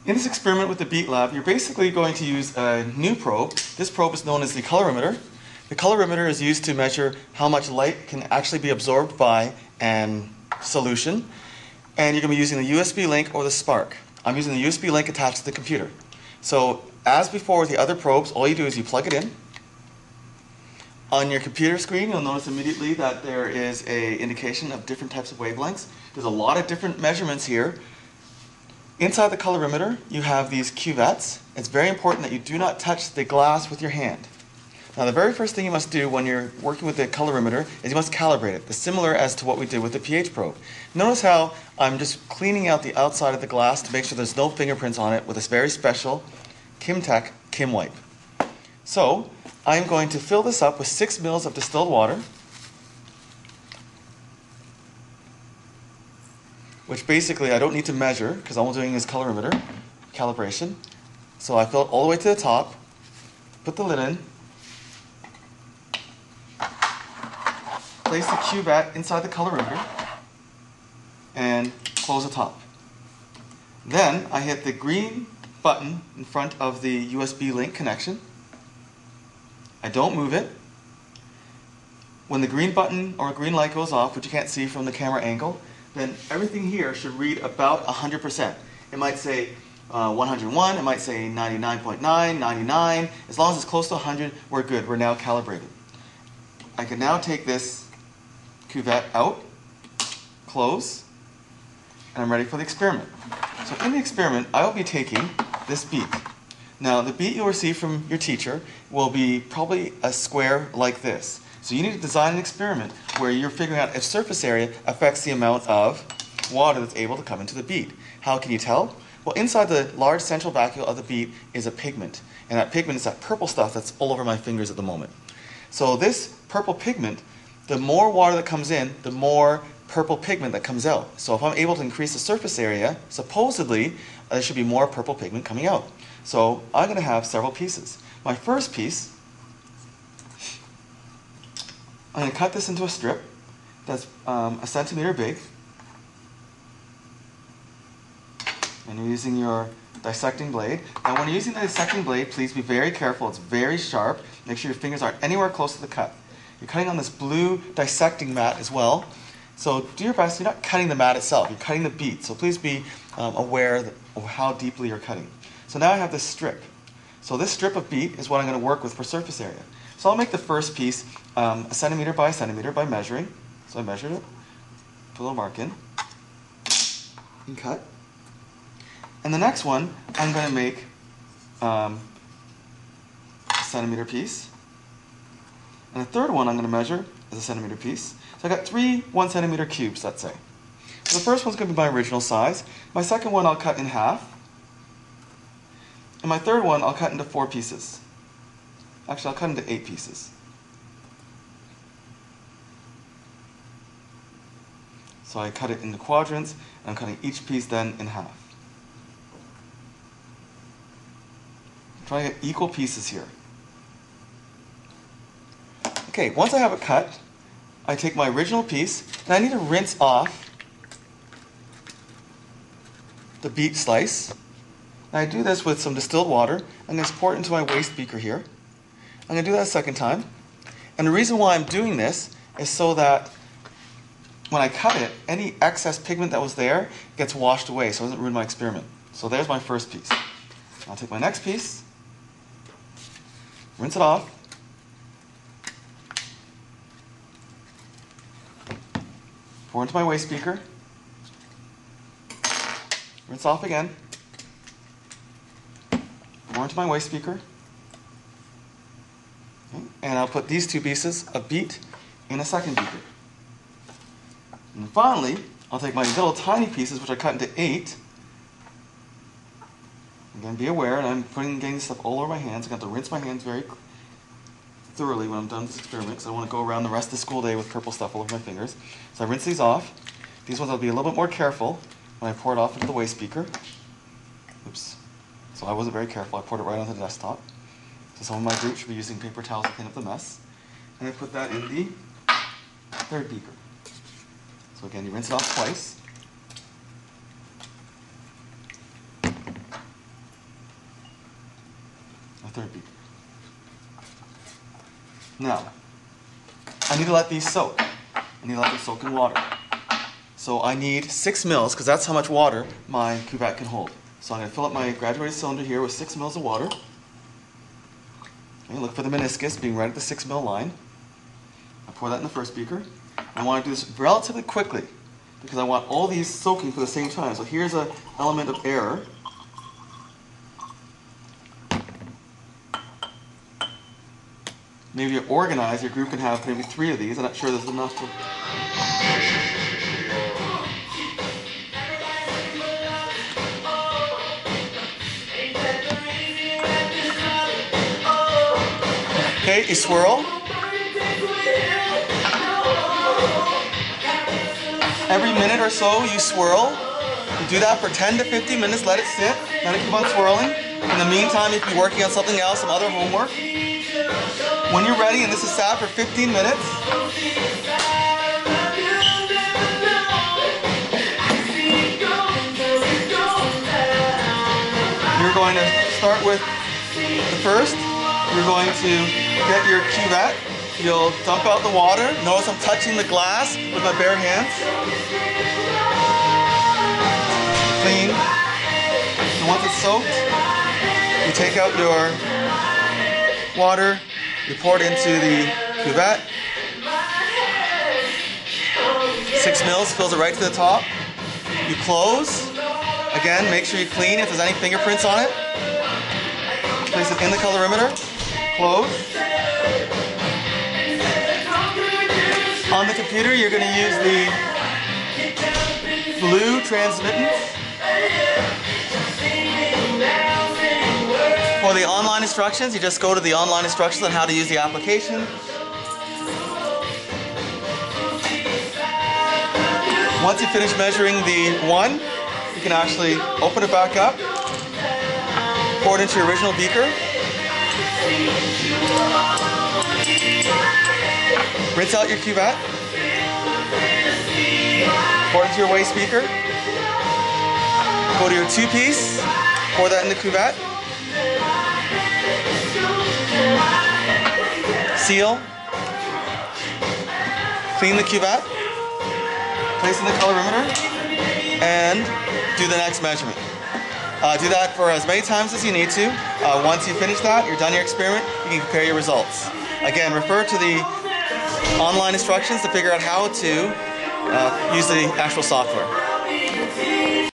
In this experiment with the Beet Lab, you're basically going to use a new probe. This probe is known as the colorimeter. The colorimeter is used to measure how much light can actually be absorbed by a solution. And you're going to be using the USB link or the spark. I'm using the USB link attached to the computer. So as before with the other probes, all you do is you plug it in. On your computer screen, you'll notice immediately that there is an indication of different types of wavelengths. There's a lot of different measurements here. Inside the colorimeter, you have these cuvettes. It's very important that you do not touch the glass with your hand. Now, the very first thing you must do when you're working with the colorimeter is you must calibrate it, similar as to what we did with the pH probe. Notice how I'm just cleaning out the outside of the glass to make sure there's no fingerprints on it with this very special Kimtech Kim wipe. So, I'm going to fill this up with 6 ml of distilled water, which basically I don't need to measure because all I'm doing is colorimeter calibration. So I fill it all the way to the top, put the lid in, place the cuvette inside the colorimeter, and close the top. Then I hit the green button in front of the USB link connection. I don't move it. When the green button or green light goes off, which you can't see from the camera angle, then everything here should read about 100%. It might say 101, it might say 99.9, 99. As long as it's close to 100, we're good. We're now calibrated. I can now take this cuvette out, close, and I'm ready for the experiment. So in the experiment, I will be taking this beet. Now, the beet you'll receive from your teacher will be probably a square like this. So you need to design an experiment where you're figuring out if surface area affects the amount of water that's able to come into the beet. How can you tell? Well, inside the large central vacuole of the beet is a pigment. And that pigment is that purple stuff that's all over my fingers at the moment. So this purple pigment, the more water that comes in, the more purple pigment that comes out. So if I'm able to increase the surface area, supposedly there should be more purple pigment coming out. So I'm going to have several pieces. My first piece, I'm going to cut this into a strip that's a centimeter big. And you're using your dissecting blade. Now when you're using the dissecting blade, please be very careful. It's very sharp. Make sure your fingers aren't anywhere close to the cut. You're cutting on this blue dissecting mat as well. So do your best. You're not cutting the mat itself. You're cutting the beet. So please be aware of how deeply you're cutting. So now I have this strip. So this strip of beet is what I'm going to work with for surface area. So I'll make the first piece a centimeter by measuring. So I measured it, put a little mark in, and cut. And the next one, I'm going to make a centimeter piece. And the third one I'm going to measure is a centimeter piece. So I got 3 1 centimeter cubes, let's say. So the first one's going to be my original size. My second one I'll cut in half. And my third one I'll cut into 4 pieces. Actually, I'll cut into 8 pieces. So I cut it into quadrants, and I'm cutting each piece then in half. I'm trying to get equal pieces here. Okay, once I have it cut, I take my original piece, and I need to rinse off the beet slice. And I do this with some distilled water. I'm going to pour it into my waste beaker here. I'm going to do that a second time. And the reason why I'm doing this is so that when I cut it, any excess pigment that was there gets washed away, so it doesn't ruin my experiment. So there's my first piece. I'll take my next piece, rinse it off, pour into my waste beaker, rinse off again, pour into my waste beaker, okay, and I'll put these 2 pieces of beet in a second beaker. And finally, I'll take my little tiny pieces, which I cut into 8. Again, be aware, and I'm getting this stuff all over my hands. I'm going to have to rinse my hands very thoroughly when I'm done with this experiment, because I don't want to go around the rest of the school day with purple stuff all over my fingers. So I rinse these off. These ones I'll be a little bit more careful when I pour it off into the waste beaker. Oops. So I wasn't very careful. I poured it right onto the desktop. So some of my group should be using paper towels to clean up the mess. And I put that in the third beaker. So again, you rinse it off twice. third beaker. Now, I need to let these soak. I need to let them soak in water. So I need 6 mils, because that's how much water my cuvette can hold. So I'm going to fill up my graduated cylinder here with 6 mils of water. Okay, look for the meniscus being right at the 6 mil line. I pour that in the first beaker. I want to do this relatively quickly, because I want all these soaking for the same time. So here's an element of error. Maybe you're organized, your group can have maybe 3 of these. I'm not sure there's enough to... Okay, you swirl. Every minute or so you swirl. You do that for 10 to 15 minutes, let it sit, let it keep on swirling. In the meantime, you can be working on something else, some other homework. When you're ready, and this is sat for 15 minutes, you're going to start with the first. You're going to get your cuvette. You'll dump out the water. Notice I'm touching the glass with my bare hands. Clean. And once it's soaked, you take out your water, you pour it into the cuvette. 6 mils fills it right to the top. You close. Again, make sure you clean if there's any fingerprints on it. Place it in the colorimeter. Close. On the computer, you're going to use the blue transmittance. For the online instructions, you just go to the online instructions on how to use the application. Once you finish measuring the 1, you can actually open it back up, pour it into your original beaker. Rinse out your cuvette. Pour it into your waste beaker. Go to your 2-piece. Pour that in the cuvette. Seal. Clean the cuvette. Place in the colorimeter. And do the next measurement. Do that for as many times as you need to. Once you finish that, you're done your experiment, you can compare your results. Again, refer to the online instructions to figure out how to use the actual software.